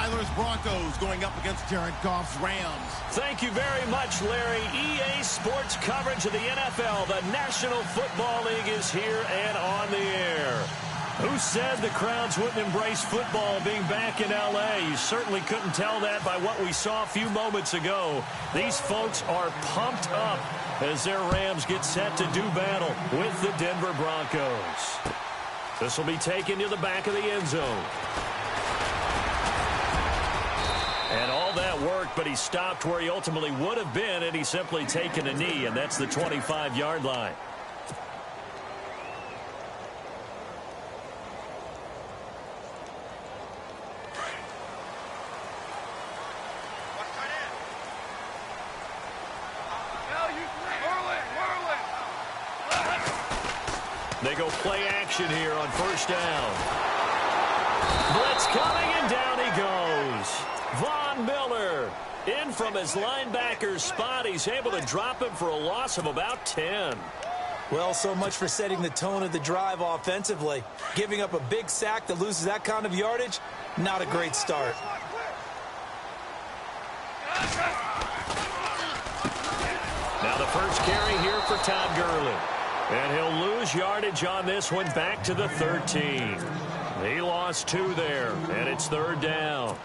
Tyler's Broncos going up against Jared Goff's Rams. Thank you very much, Larry. EA Sports coverage of the NFL. The National Football League is here and on the air. Who said the crowds wouldn't embrace football being back in L.A.? You certainly couldn't tell that by what we saw a few moments ago. These folks are pumped up as their Rams get set to do battle with the Denver Broncos. This will be taken to the back of the end zone. And all that worked, but he stopped where he ultimately would have been had he simply taken a knee, and that's the 25-yard line. They go play action here on first down. Blitz coming, and down he goes. Von Miller in from his linebacker's spot. He's able to drop him for a loss of about 10. Well, so much for setting the tone of the drive offensively. Giving up a big sack that loses that kind of yardage, not a great start. Now the first carry here for Todd Gurley. And he'll lose yardage on this one back to the 13. He lost 2 there, and it's third down.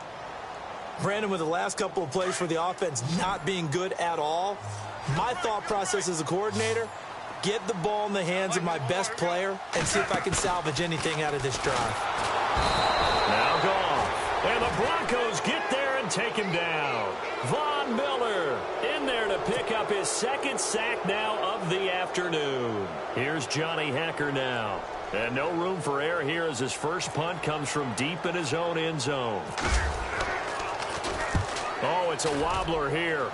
Brandon, with the last couple of plays for the offense not being good at all, my thought process as a coordinator, get the ball in the hands of my best player and see if I can salvage anything out of this drive. Now gone. And the Broncos get there and take him down. Von Miller in there to pick up his second sack now of the afternoon. Here's Johnny Hacker now. And no room for error here as his first punt comes from deep in his own end zone. Oh, it's a wobbler here.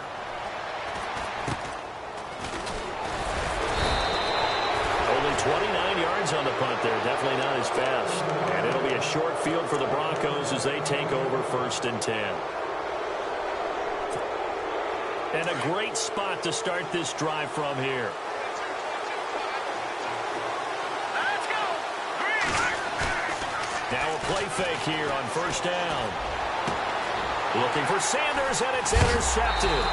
Only 29 yards on the punt there. Definitely not his best. And it'll be a short field for the Broncos as they take over first and 10. And a great spot to start this drive from here. Now a play fake here on first down. Looking for Sanders, and it's intercepted.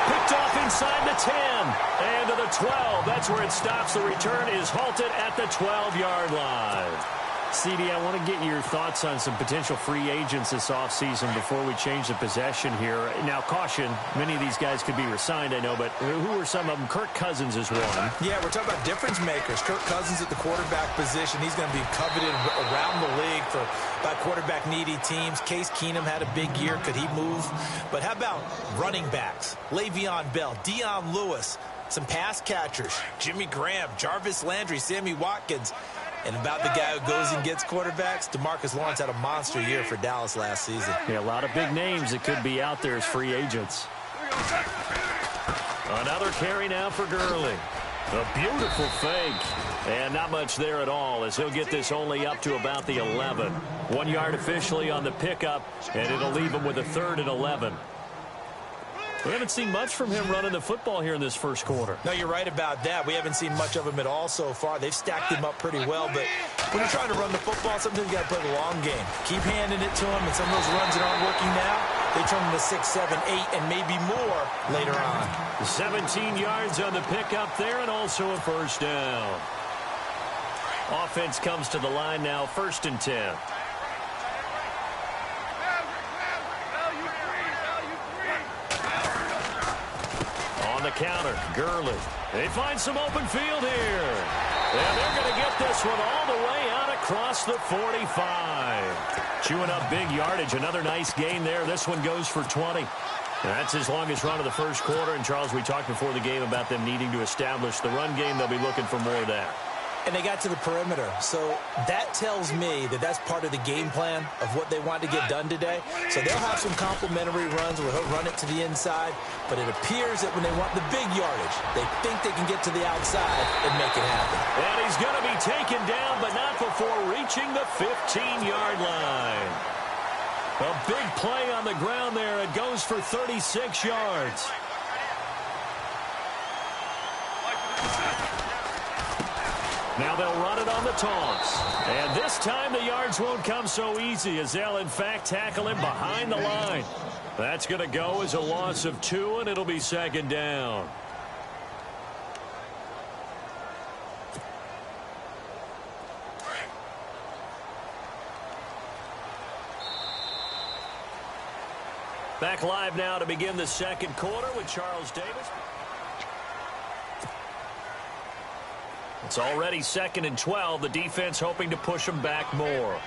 Picked off inside the 10 and to the 12. That's where it stops. The return is halted at the 12-yard line. CD, I want to get your thoughts on some potential free agents this offseason before we change the possession here. Now, caution, many of these guys could be resigned, I know, but who are some of them? Kirk Cousins is one. Yeah, we're talking about difference makers. Kirk Cousins at the quarterback position. He's going to be coveted around the league by quarterback-needy teams. Case Keenum had a big year. Could he move? But how about running backs? Le'Veon Bell, Dion Lewis, some pass catchers, Jimmy Graham, Jarvis Landry, Sammy Watkins. And about the guy who goes and gets quarterbacks, DeMarcus Lawrence had a monster year for Dallas last season. Yeah, a lot of big names that could be out there as free agents. Another carry now for Gurley. A beautiful fake. And not much there at all as he'll get this only up to about the 11. 1 yard officially on the pickup, and it'll leave him with a 3rd and 11. We haven't seen much from him running the football here in this first quarter. No, you're right about that. We haven't seen much of him at all so far. They've stacked him up pretty well, but when you're trying to run the football, sometimes you got to play the long game. Keep handing it to him, and some of those runs that aren't working now, they turn into 6, 7, 8, and maybe more later on. 17 yards on the pickup there, and also a first down. Offense comes to the line now, 1st and 10. On the counter, Gurley. They find some open field here. And they're going to get this one all the way out across the 45. Chewing up big yardage. Another nice gain there. This one goes for 20. That's his longest run of the first quarter. And, Charles, we talked before the game about them needing to establish the run game. They'll be looking for more of that. And they got to the perimeter. So that tells me that that's part of the game plan of what they want to get done today. So they'll have some complimentary runs where he'll run it to the inside. But it appears that when they want the big yardage, they think they can get to the outside and make it happen. And he's going to be taken down, but not before reaching the 15-yard line. A big play on the ground there. It goes for 36 yards. Now they'll run it on the taunts. And this time the yards won't come so easy as they'll, in fact, tackle him behind the line. That's going to go as a loss of 2, and it'll be second down. Back live now to begin the second quarter with Charles Davis. It's already 2nd and 12. The defense hoping to push them back more.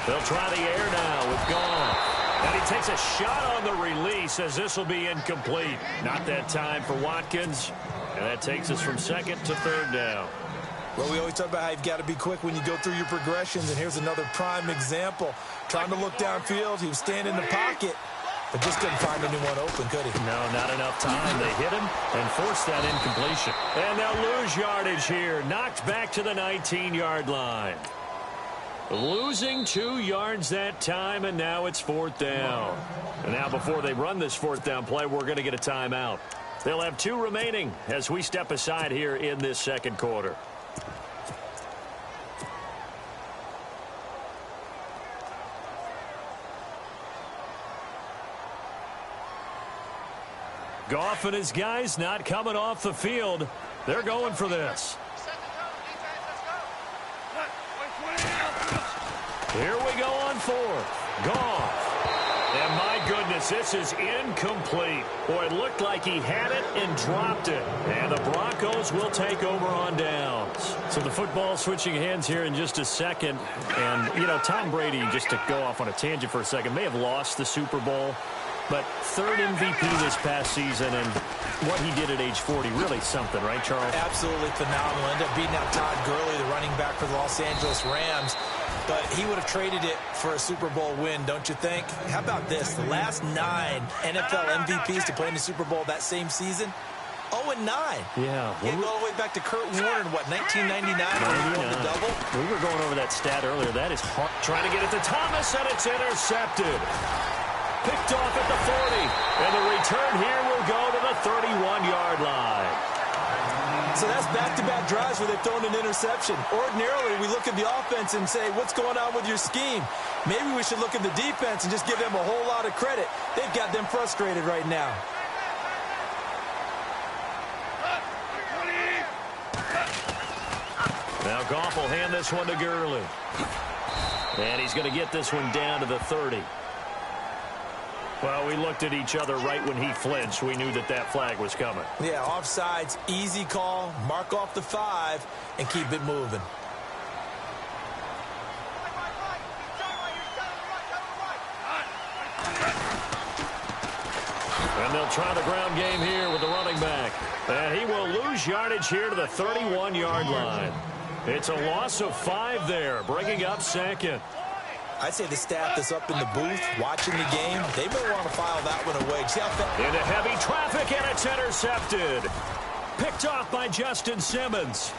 They'll try the air now with Goff. And he takes a shot on the release as this will be incomplete. Not that time for Watkins. And that takes us from 2nd to 3rd down. Well, we always talk about how you've got to be quick when you go through your progressions, and here's another prime example. Trying to look downfield, he was standing in the pocket, but just couldn't find anyone open, could he? No, not enough time. They hit him and forced that incompletion. And they'll lose yardage here. Knocked back to the 19-yard line. Losing 2 yards that time, and now it's 4th down. And now before they run this 4th down play, we're going to get a timeout. They'll have 2 remaining as we step aside here in this second quarter. Goff and his guys not coming off the field. They're going for this. Here we go on 4th. Goff. And my goodness, this is incomplete. Boy, it looked like he had it and dropped it. And the Broncos will take over on downs. So the football switching hands here in just a second. And, you know, Tom Brady, just to go off on a tangent for a second, may have lost the Super Bowl. But 3rd MVP this past season, and what he did at age 40, really something, right, Charles? Absolutely phenomenal. Ended up beating out Todd Gurley, the running back for the Los Angeles Rams. But he would have traded it for a Super Bowl win, don't you think? How about this? The last 9 NFL MVPs to play in the Super Bowl that same season, 0-9. Yeah. He go all the way back to Kurt Warner in, what, 1999? When the double? We were going over that stat earlier. That is hard. Trying to get it to Thomas, and it's intercepted. Picked off at the 40. And the return here will go to the 31-yard line. So that's back-to-back drives where they've thrown an interception. Ordinarily, we look at the offense and say, what's going on with your scheme? Maybe we should look at the defense and just give them a whole lot of credit. They've got them frustrated right now. Now Goff will hand this one to Gurley. And he's going to get this one down to the 30. Well, we looked at each other right when he flinched. We knew that that flag was coming. Yeah, offsides, easy call, mark off the 5, and keep it moving. And they'll try the ground game here with the running back. And he will lose yardage here to the 31-yard line. It's a loss of 5 there, bringing up 2nd. I'd say the staff that's up in the booth watching the game, they may want to file that one away. See how into heavy traffic, and it's intercepted. Picked off by Justin Simmons.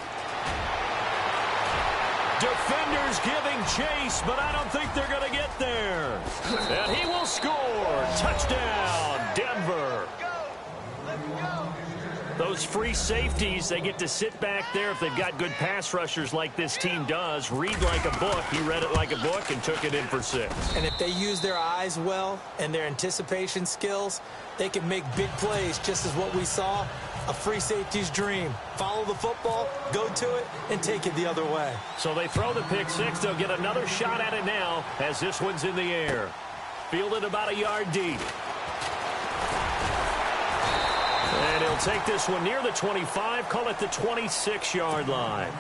Defenders giving chase, but I don't think they're going to get there. And he will score. Touchdown, Denver. Those free safeties, they get to sit back there if they've got good pass rushers like this team does. Read like a book. He read it like a book and took it in for 6. And if they use their eyes well and their anticipation skills, they can make big plays, just as what we saw, a free safety's dream. Follow the football, go to it, and take it the other way. So they throw the pick 6. They'll get another shot at it now as this one's in the air. Fielded about a yard deep. And he'll take this one near the 25, call it the 26-yard line.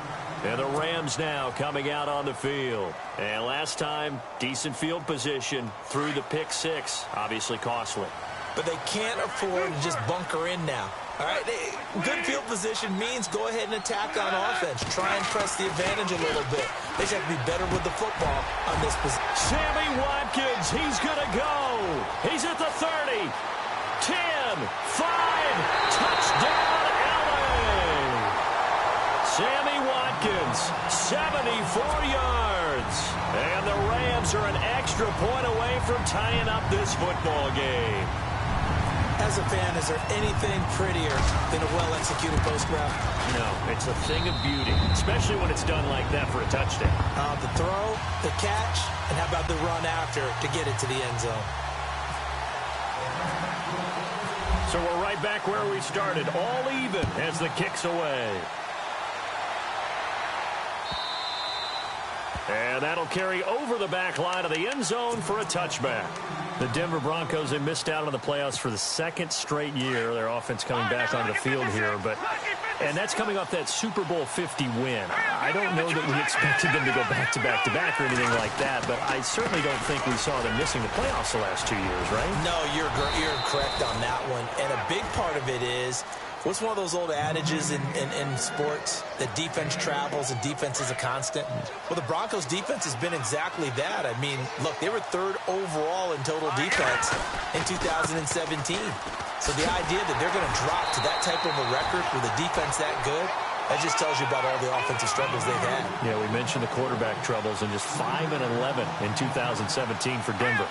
And the Rams now coming out on the field. And last time, decent field position through the pick 6, obviously costly. But they can't afford to just bunker in now. All right, good field position means go ahead and attack on offense. Try and press the advantage a little bit. They just have to be better with the football on this position. Sammy Watkins, he's going to go. He's at the 30, 10, 5, touchdown, LA. Sammy Watkins, 74 yards. And the Rams are an extra point away from tying up this football game. As a fan, is there anything prettier than a well-executed post route? No, it's a thing of beauty, especially when it's done like that for a touchdown. The throw, the catch, and how about the run after to get it to the end zone? So we're right back where we started, all even as the kick's away. And that'll carry over the back line of the end zone for a touchback. The Denver Broncos, they missed out on the playoffs for the second straight year. Their offense coming back onto the field here, and that's coming off that Super Bowl 50 win. I don't know that we expected them to go back-to-back-to-back or anything like that, but I certainly don't think we saw them missing the playoffs the last 2 years, right? No, you're correct on that one. And a big part of it is, what's one of those old adages in sports? That defense travels and defense is a constant. Well, the Broncos' defense has been exactly that. I mean, look, they were 3rd overall in total defense in 2017. So the idea that they're going to drop to that type of a record with a defense that good, that just tells you about all the offensive struggles they've had. Yeah, we mentioned the quarterback troubles, and just 5-11 in 2017 for Denver.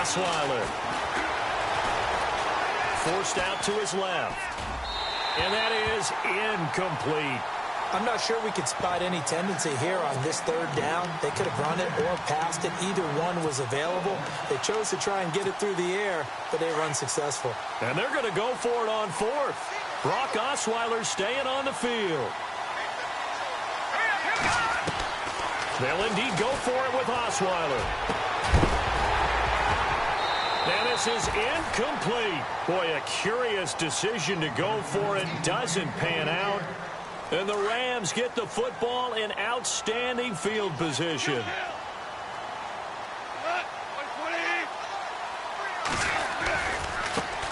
Osweiler. Forced out to his left. And that is incomplete. I'm not sure we could spot any tendency here on this 3rd down. They could have run it or passed it. Either one was available. They chose to try and get it through the air, but they were unsuccessful. And they're going to go for it on 4th. Brock Osweiler staying on the field. They'll indeed go for it with Osweiler. And this is incomplete. Boy, a curious decision to go for it. Doesn't pan out. And the Rams get the football in outstanding field position.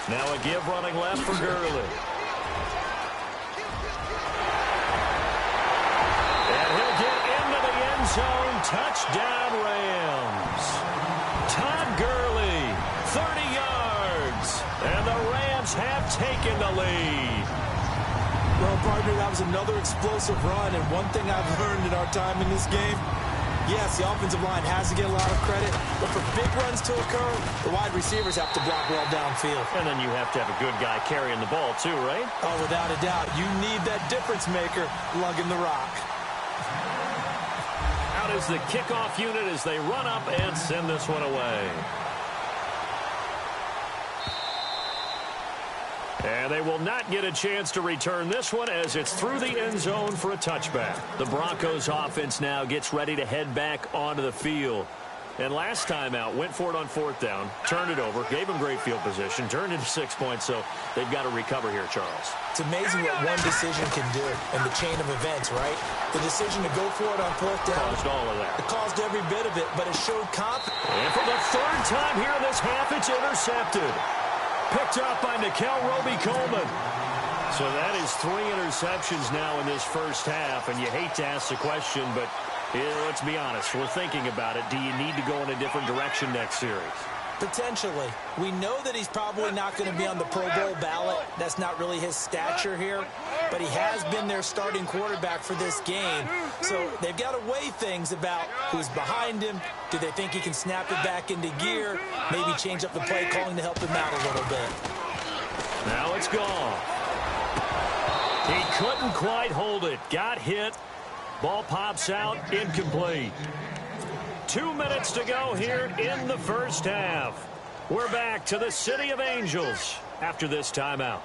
Now a give running left for Gurley. And he'll get into the end zone. Touchdown, Rams. Todd Gurley, 30 yards. And the Rams have taken the lead. Well, partner, that was another explosive run, and one thing I've learned in our time in this game, yes, the offensive line has to get a lot of credit, but for big runs to occur, the wide receivers have to block well downfield. And then you have to have a good guy carrying the ball too, right? Oh, without a doubt. You need that difference maker lugging the rock. Out is the kickoff unit as they run up and send this one away. And they will not get a chance to return this one as it's through the end zone for a touchback. The Broncos offense now gets ready to head back onto the field. And last time out, went for it on 4th down, turned it over, gave them great field position, turned into 6 points, so they've got to recover here, Charles. It's amazing what one decision can do in the chain of events, right? The decision to go for it on 4th down. Caused all of that. It caused every bit of it, but it showed confidence. And for the 3rd time here in this half, it's intercepted. Picked up by Nickel Roby-Coleman. So that is 3 interceptions now in this first half, and you hate to ask the question, but let's be honest, we're thinking about it. Do you need to go in a different direction next series? Potentially. We know that he's probably not going to be on the Pro Bowl ballot. That's not really his stature here. But he has been their starting quarterback for this game. So they've got to weigh things about who's behind him. Do they think he can snap it back into gear? Maybe change up the play calling to help him out a little bit. Now it's gone. He couldn't quite hold it. Got hit. Ball pops out. Incomplete. 2 minutes to go here in the first half. We're back to the City of Angels after this timeout.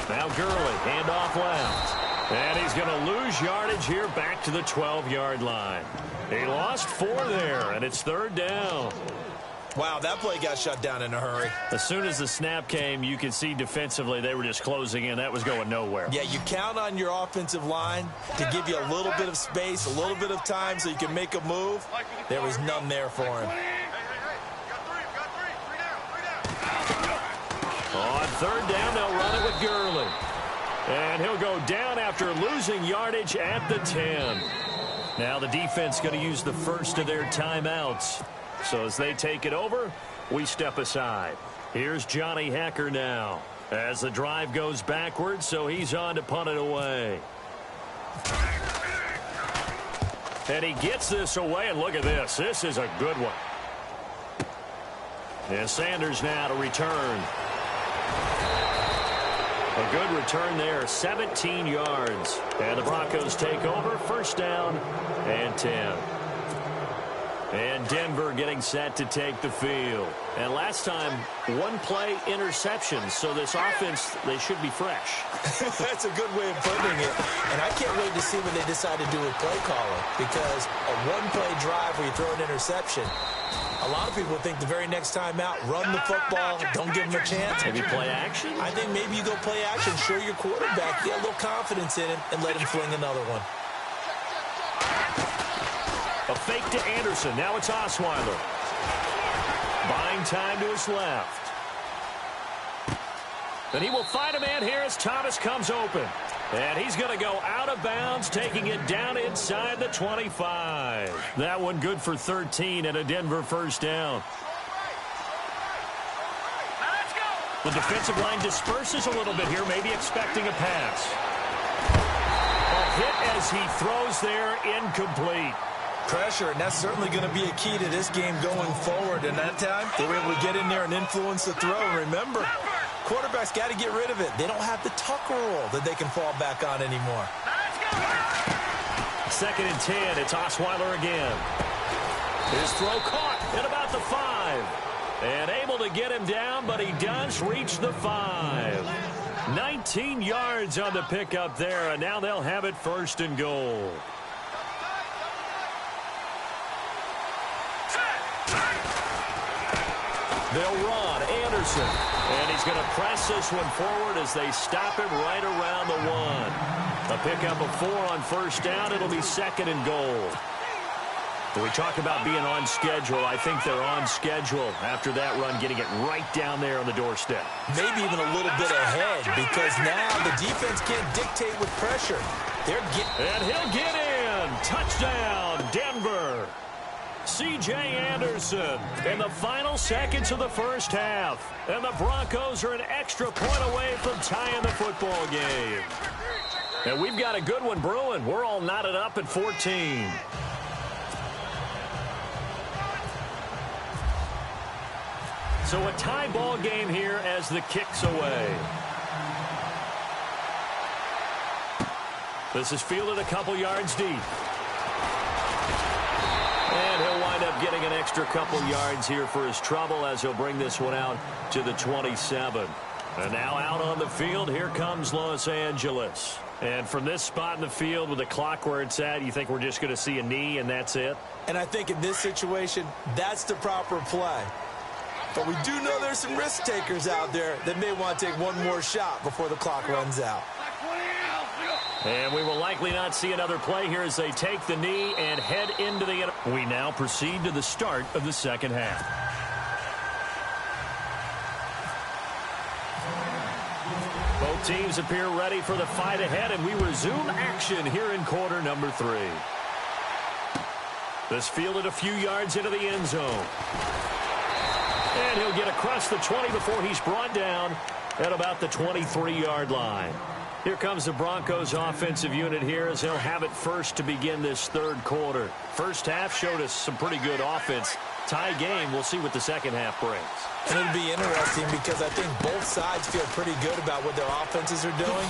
Now Gurley, handoff left. And he's going to lose yardage here back to the 12-yard line. He lost 4 there, and it's 3rd down. Wow, that play got shut down in a hurry. As soon as the snap came, you could see defensively they were just closing in. That was going nowhere. Yeah, you count on your offensive line to give you a little bit of space, a little bit of time so you can make a move. There was none there for him. On 3rd down, they'll run it with Gurley. And he'll go down after losing yardage at the 10. Now the defense going to use the first of their timeouts. So as they take it over, we step aside. Here's Johnny Hacker now as the drive goes backwards, so he's on to punt it away. And he gets this away, and look at this. This is a good one. And Sanders now to return. A good return there, 17 yards. And the Broncos take over, first down and 10. And Denver getting set to take the field. And last time, one-play interceptions. So this offense, they should be fresh. That's a good way of putting it. And I can't wait to see what they decide to do with play calling. Because a one-play drive where you throw an interception, a lot of people think the very next time out, run the football, don't give them a chance. Maybe play action? I think maybe you go play action, show your quarterback, get a little confidence in him, and let him fling another one. A fake to Anderson. Now it's Osweiler. Buying time to his left. And he will find a man here as Thomas comes open. And he's going to go out of bounds, taking it down inside the 25. That one good for 13 and a Denver first down. The defensive line disperses a little bit here, maybe expecting a pass. A hit as he throws there, incomplete. Pressure, and that's certainly going to be a key to this game going forward. And that time, they were able to get in there and influence the throw. And remember, quarterbacks got to get rid of it. They don't have the Tucker rule that they can fall back on anymore. Second and 10, it's Osweiler again. His throw caught at about the 5. And able to get him down, but he does reach the 5. 19 yards on the pickup there, and now they'll have it first and goal. They'll run Anderson, and he's going to press this one forward as they stop him right around the 1. A pickup of 4 on first down. It'll be second and goal. When we talk about being on schedule, I think they're on schedule after that run, getting it right down there on the doorstep. Maybe even a little bit ahead, because now the defense can't dictate with pressure. And he'll get in. Touchdown, Denver. C.J. Anderson in the final seconds of the first half. And the Broncos are an extra point away from tying the football game. And we've got a good one brewing. We're all knotted up at 14. So a tie ball game here as the kick's away. This is fielded a couple yards deep. And he'll wind up getting an extra couple yards here for his trouble as he'll bring this one out to the 27. And now out on the field, here comes Los Angeles. And from this spot in the field with the clock where it's at, you think we're just going to see a knee and that's it? And I think in this situation, that's the proper play. But we do know there's some risk takers out there that may want to take one more shot before the clock runs out. And we will likely not see another play here as they take the knee and head into the end. We now proceed to the start of the second half. Both teams appear ready for the fight ahead, and we resume action here in quarter number 3. This fielded a few yards into the end zone. And he'll get across the 20 before he's brought down at about the 23-yard line. Here comes the Broncos offensive unit here as they'll have it first to begin this third quarter. First half showed us some pretty good offense. Tie game, we'll see what the second half brings. And it'll be interesting because I think both sides feel pretty good about what their offenses are doing.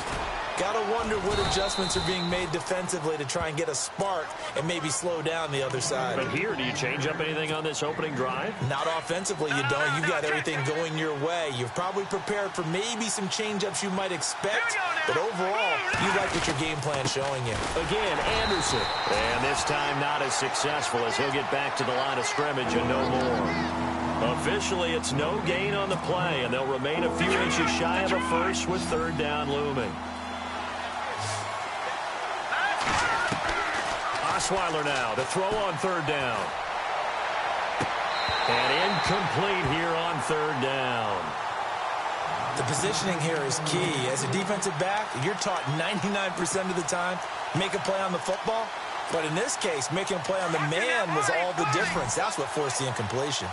Got to wonder what adjustments are being made defensively to try and get a spark and maybe slow down the other side. But here, do you change up anything on this opening drive? Not offensively, you don't. You've got everything going your way. You've probably prepared for maybe some change-ups you might expect, but overall, you like what your game plan is showing you. Again, Anderson. And this time not as successful as he'll get back to the line of scrimmage and no more. Officially, it's no gain on the play, and they'll remain a few inches shy of a first with third down looming. Osweiler now to throw on third down. And incomplete here on third down. The positioning here is key. As a defensive back, you're taught 99% of the time, make a play on the football. But in this case, making a play on the man was all the difference. That's what forced the incompletion.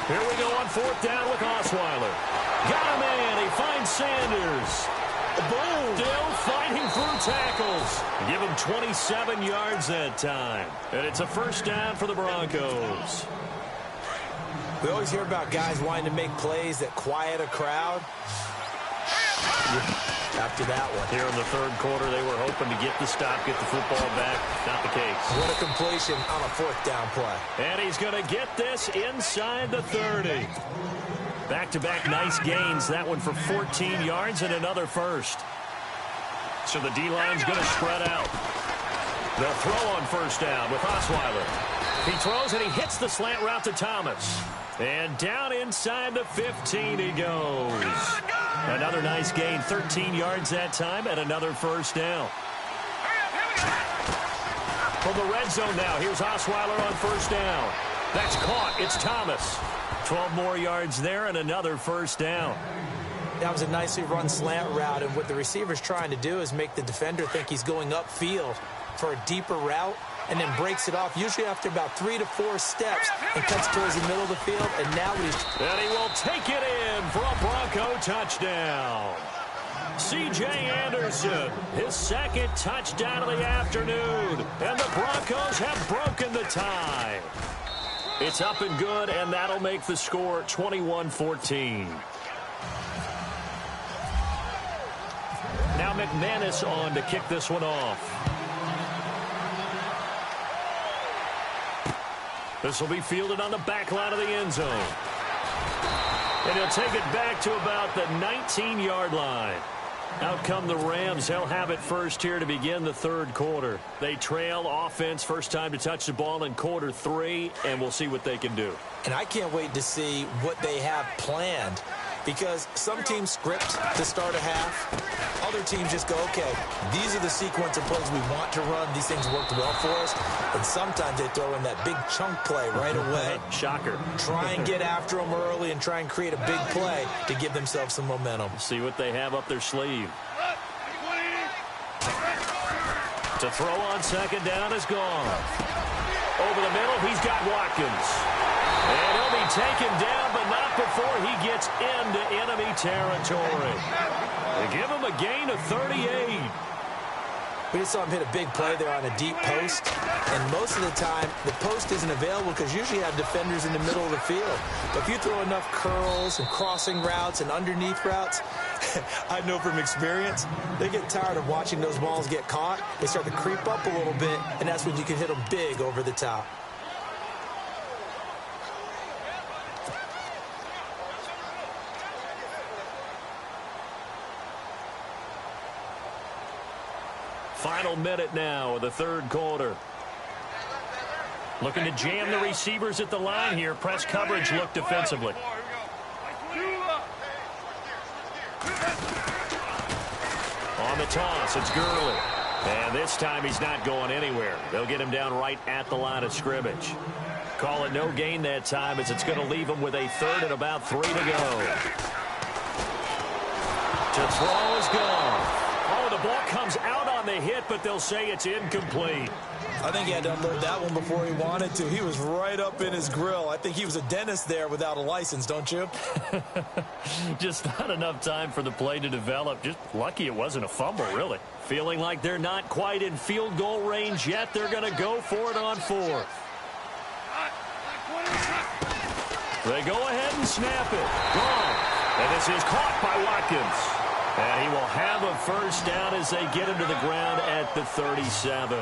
Here we go on fourth down with Osweiler. Got a man. He finds Sanders. Boom! Still fighting through tackles. Give him 27 yards that time. And it's a first down for the Broncos. We always hear about guys wanting to make plays that quiet a crowd. After that one. Here in the third quarter, they were hoping to get the stop, get the football back. Not the case. What a completion on a fourth down play. And he's going to get this inside the 30. Back-to-back nice gains. That one for 14 yards and another first. So the D-line's going to spread out. They'll throw on first down with Osweiler. He throws and he hits the slant route to Thomas. And down inside the 15 he goes. Another nice gain, 13 yards that time, and another first down. From the red zone now, here's Osweiler on first down. That's caught. It's Thomas. 12 more yards there and another first down. That was a nicely run slant route, and what the receiver's trying to do is make the defender think he's going upfield for a deeper route, and then breaks it off, usually after about 3 to 4 steps, and cuts towards the middle of the field, and now And he will take it in for a Bronco touchdown. C.J. Anderson, his second touchdown of the afternoon, and the Broncos have broken the tie. It's up and good, and that'll make the score 21-14. Now McManus on to kick this one off. This will be fielded on the back line of the end zone. And he'll take it back to about the 19-yard line. Out come the Rams. They'll have it first here to begin the third quarter. They trail offense, first time to touch the ball in quarter 3, and we'll see what they can do. And I can't wait to see what they have planned, because some teams script to start a half. Other teams just go, okay, these are the sequence of plays we want to run. These things worked well for us. And sometimes they throw in that big chunk play right away. Shocker. Try and get after them early and try and create a big play to give themselves some momentum. See what they have up their sleeve. To throw on second down is gone. Over the middle, he's got Watkins. And he'll be taken down, but not before he gets into enemy territory. They give him a gain of 38. We just saw him hit a big play there on a deep post. And most of the time, the post isn't available because usually you have defenders in the middle of the field. But if you throw enough curls and crossing routes and underneath routes, I know from experience, they get tired of watching those balls get caught. They start to creep up a little bit, and that's when you can hit them big over the top. Final minute now of the third quarter. Looking to jam the receivers at the line here. Press coverage look defensively. On the toss, it's Gurley. And this time he's not going anywhere. They'll get him down right at the line of scrimmage. Call it no gain that time, as it's going to leave him with a third and about 3 to go. To throw is gone. Oh, the ball comes out on the hit, but they'll say it's incomplete. I think he had to unload that one before he wanted to. He was right up in his grill. I think he was a dentist there without a license, don't you? Just not enough time for the play to develop. Just lucky it wasn't a fumble, really. Feeling like they're not quite in field goal range yet. They're going to go for it on fourth. They go ahead and snap it. Gone. And this is caught by Watkins. And he will have a first down as they get him to the ground at the 37.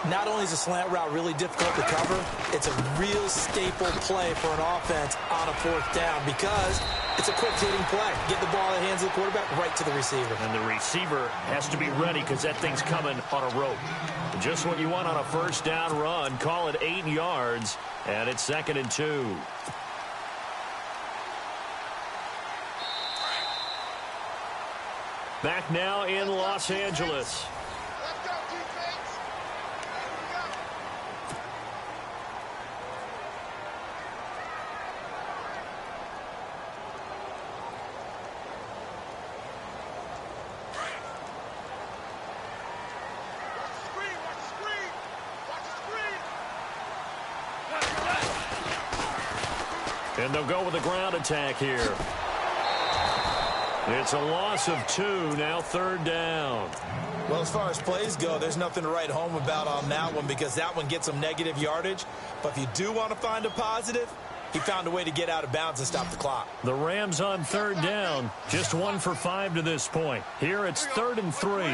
Not only is a slant route really difficult to cover, it's a real staple play for an offense on a fourth down because it's a quick hitting play. Get the ball in the hands of the quarterback right to the receiver. And the receiver has to be ready because that thing's coming on a rope. Just what you want on a first down run. Call it 8 yards, and it's 2nd and 2. Back now in Los Angeles. And they'll go with a ground attack here. It's a loss of 2, now 3rd down. Well, as far as plays go, there's nothing to write home about on that one because that one gets some negative yardage. But if you do want to find a positive, he found a way to get out of bounds and stop the clock. The Rams on 3rd down, just 1 for 5 to this point. Here it's 3rd and 3.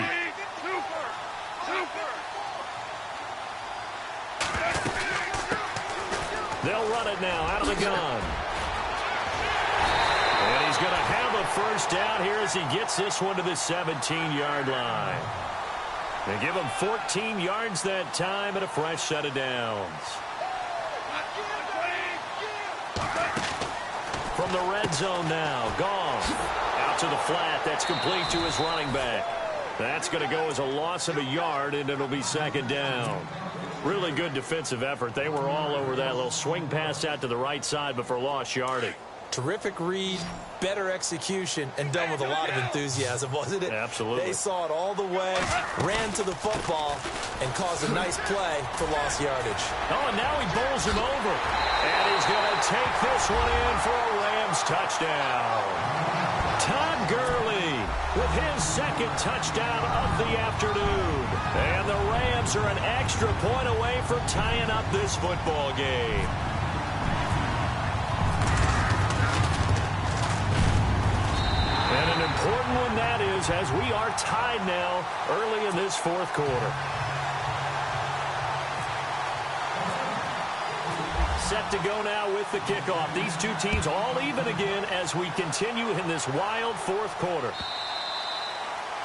They'll run it now out of the gun. And he's going to have a 1st down here as he gets this one to the 17-yard line. They give him 14 yards that time and a fresh set of downs. From the red zone now, Goff out to the flat. That's complete to his running back. That's going to go as a loss of a yard, and it'll be 2nd down. Really good defensive effort. They were all over that little swing pass out to the right side, but for lost yardage. Terrific read, better execution, and done with a lot of enthusiasm, wasn't it? Absolutely. They saw it all the way, ran to the football, and caused a nice play for lost yardage. Oh, and now he bowls him over. And he's going to take this one in for a Rams touchdown. Todd Gurley with his 2nd touchdown of the afternoon. And the Rams are an extra point away from tying up this football game. And an important one that is, as we are tied now early in this 4th quarter. Set to go now with the kickoff. These two teams all even again as we continue in this wild 4th quarter.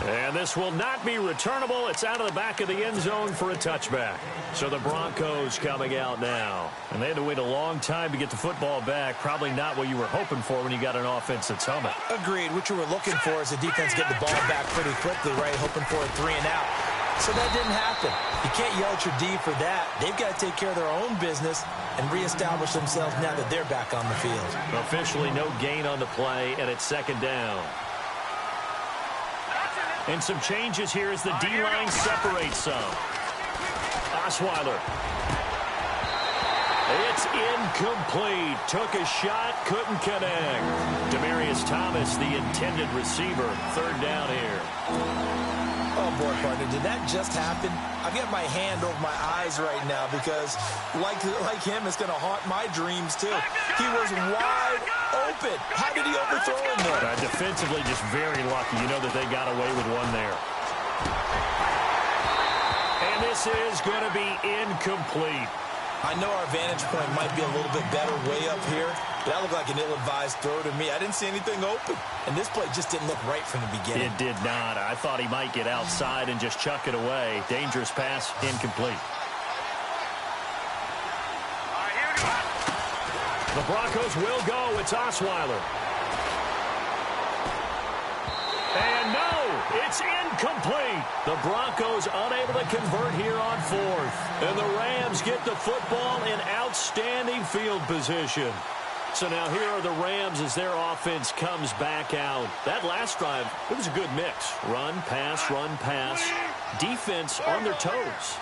And this will not be returnable. It's out of the back of the end zone for a touchback. So the Broncos coming out now. And they had to wait a long time to get the football back. Probably not what you were hoping for when you got an offense that's humming. Agreed. What you were looking for is the defense get the ball back pretty quickly, right? Hoping for a 3 and out. So that didn't happen. You can't yell at your D for that. They've got to take care of their own business and reestablish themselves now that they're back on the field. Officially no gain on the play, and it's 2nd down. And some changes here as the D-line separates some. Osweiler. It's incomplete. Took a shot, couldn't connect. Demaryius Thomas, the intended receiver. 3rd down here. Oh, boy, partner, did that just happen? I've got my hand over my eyes right now because, like him, it's going to haunt my dreams, too. He was wide open. How did he overthrow him there? Defensively, just very lucky. You know that they got away with one there. And this is going to be incomplete. I know our vantage point might be a little bit better way up here, but that looked like an ill-advised throw to me. I didn't see anything open, and this play just didn't look right from the beginning. It did not. I thought he might get outside and just chuck it away. Dangerous pass, incomplete. The Broncos will go. It's Osweiler. And no, it's incomplete. The Broncos unable to convert here on 4th. And the Rams get the football in outstanding field position. So now here are the Rams as their offense comes back out. That last drive, it was a good mix. Run, pass, defense on their toes.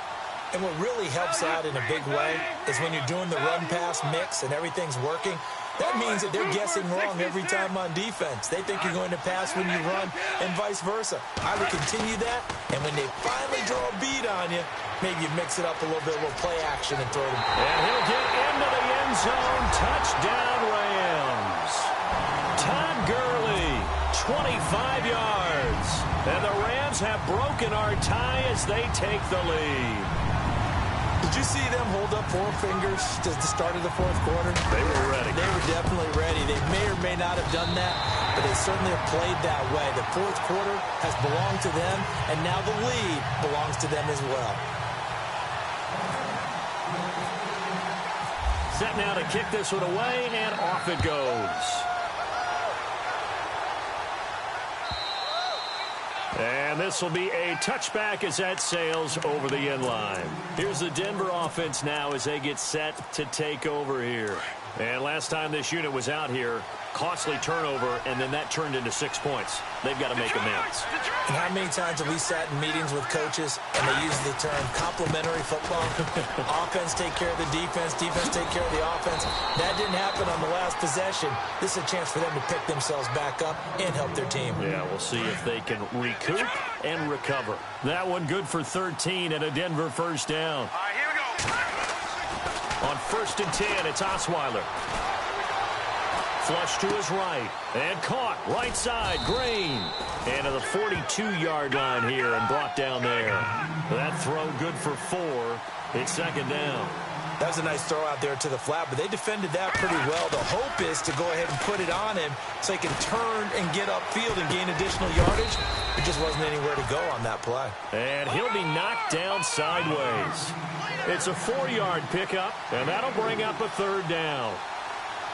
And what really helps out in a big way is when you're doing the run-pass mix and everything's working, that means that they're guessing wrong every time on defense. They think you're going to pass when you run and vice versa. I would continue that, and when they finally draw a bead on you, maybe you mix it up a little bit, a little play action and throw them. And he'll get into the end zone. Touchdown, Rams. Todd Gurley, 25 yards. And the Rams have broken our tie as they take the lead. Did you see them hold up 4 fingers at the start of the 4th quarter? They were ready. They were definitely ready. They may or may not have done that, but they certainly have played that way. The 4th quarter has belonged to them, and now the lead belongs to them as well. Set now to kick this one away, and off it goes. And this will be a touchback as that sails over the end line. Here's the Denver offense now as they get set to take over here. And last time this unit was out here, costly turnover, and then that turned into 6 points. They've got to make amends. And how many times have we sat in meetings with coaches and they use the term complementary football? Offense take care of the defense, defense take care of the offense. That didn't happen on the last possession. This is a chance for them to pick themselves back up and help their team. Yeah, we'll see if they can recoup and recover. That one good for 13 and a Denver first down. All right, here we go. On 1st and 10, it's Osweiler. Flush to his right, and caught right side, Green. And to the 42-yard line here and brought down there. That throw good for 4. It's 2nd down. That was a nice throw out there to the flat, but they defended that pretty well. The hope is to go ahead and put it on him so he can turn and get upfield and gain additional yardage. There just wasn't anywhere to go on that play. And he'll be knocked down sideways. It's a 4-yard pickup, and that'll bring up a 3rd down.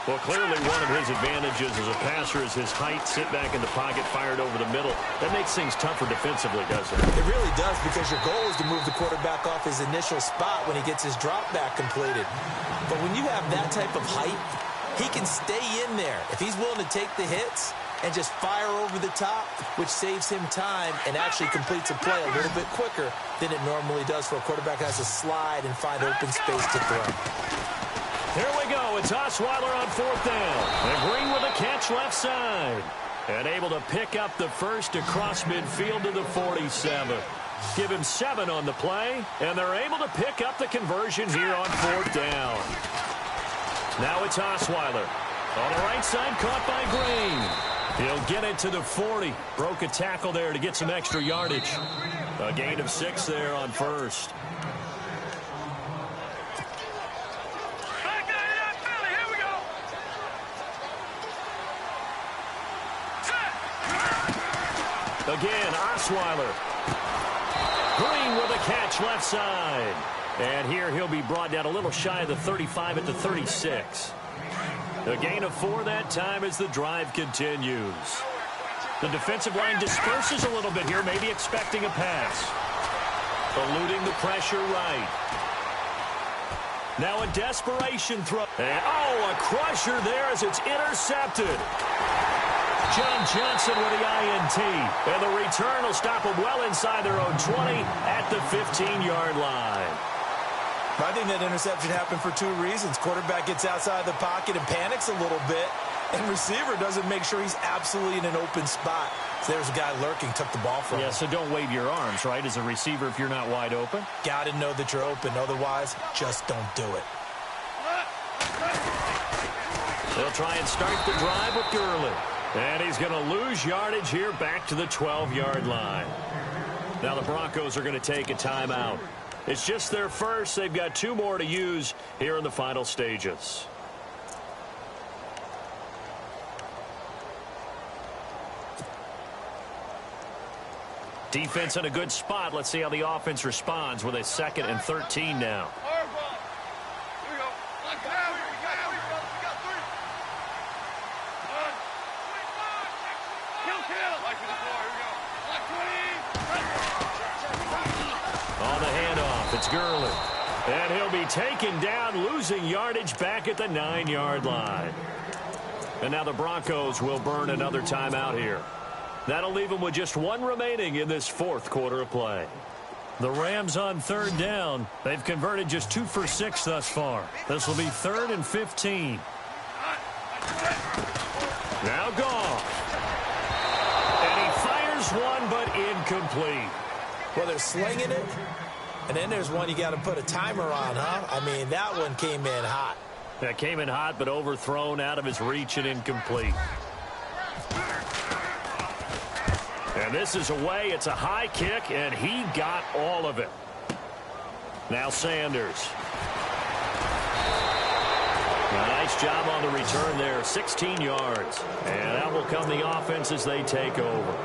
Well, clearly one of his advantages as a passer is his height, sit back in the pocket, fired over the middle. That makes things tougher defensively, doesn't it? It really does, because your goal is to move the quarterback off his initial spot when he gets his drop back completed. But when you have that type of height, he can stay in there if he's willing to take the hits and just fire over the top, which saves him time and actually completes a play a little bit quicker than it normally does for a quarterback who has to slide and find open space to throw. Here we go. It's Osweiler on 4th down. And Green with a catch left side. And able to pick up the first across midfield to the 47. Give him 7 on the play. And they're able to pick up the conversion here on 4th down. Now it's Osweiler. On the right side, caught by Green. He'll get it to the 40. Broke a tackle there to get some extra yardage. A gain of 6 there on 1st. Again, Osweiler. Green with a catch left side. And here he'll be brought down a little shy of the 35 at the 36. A gain of 4 that time as the drive continues. The defensive line disperses a little bit here, maybe expecting a pass. Eluding the pressure right. Now a desperation throw. And, a crusher there as it's intercepted. John Johnson with the INT. And the return will stop them well inside their own 20 at the 15-yard line. I think that interception happened for 2 reasons. Quarterback gets outside the pocket and panics a little bit. And receiver doesn't make sure he's absolutely in an open spot. So there's a guy lurking, took the ball from him. Yeah, so don't wave your arms, right, as a receiver if you're not wide open. Got to know that you're open. Otherwise, just don't do it. They'll try and start the drive with Gurley. And he's going to lose yardage here back to the 12-yard line. Now the Broncos are going to take a timeout. It's just their first. They've got 2 more to use here in the final stages. Defense in a good spot. Let's see how the offense responds with a 2nd and 13 now. On the handoff, it's Gurley. And he'll be taken down, losing yardage back at the 9-yard line. And now the Broncos will burn another timeout here. That'll leave them with just 1 remaining in this 4th quarter of play. The Rams on 3rd down. They've converted just 2 for 6 thus far. This will be 3rd and 15. Now Goff. And he fires one, but incomplete. Well, they're slinging it, and then there's one you got to put a timer on, huh? I mean, that one came in hot. That came in hot, but overthrown, out of his reach, and incomplete. And this is away. It's a high kick, and he got all of it. Now Sanders. Nice job on the return there, 16 yards. And that will come the offense as they take over.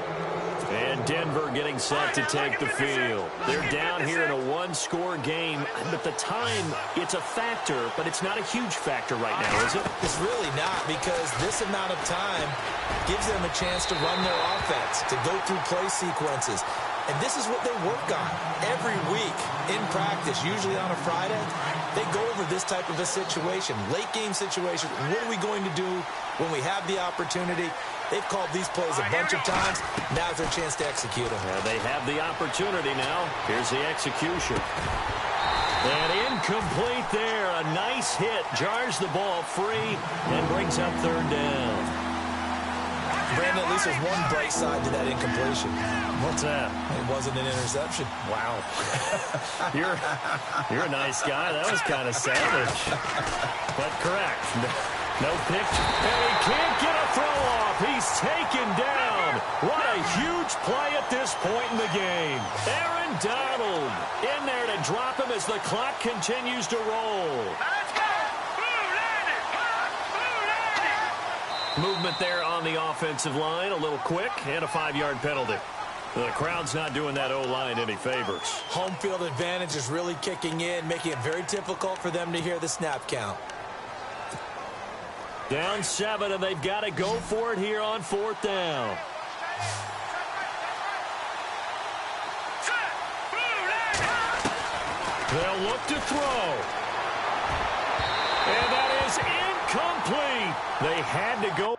And Denver getting set to take the field. They're down here in a 1-score game. But the time, it's a factor, but it's not a huge factor right now, is it? It's really not, because this amount of time gives them a chance to run their offense, to go through play sequences. And this is what they work on every week in practice, usually on a Friday. They go over this type of a situation, late game situation. What are we going to do when we have the opportunity? They've called these plays a bunch of times. Now's their chance to execute them. Yeah, they have the opportunity now. Here's the execution. And incomplete there. A nice hit. Jars the ball free and brings up third down. Brandon, at least there's one bright side to that incompletion. What's that? It wasn't an interception. Wow. You're a nice guy. That was kind of savage. But correct. No pick. And he can't get a throw off. He's taken down. What a huge play at this point in the game. Aaron Donald in there to drop him as the clock continues to roll. Let's go! Movement there on the offensive line. A little quick and a 5-yard penalty. The crowd's not doing that O-line any favors. Home field advantage is really kicking in, making it very difficult for them to hear the snap count. Down 7, and they've got to go for it here on 4th down. They'll look to throw. And that is incomplete. They had to go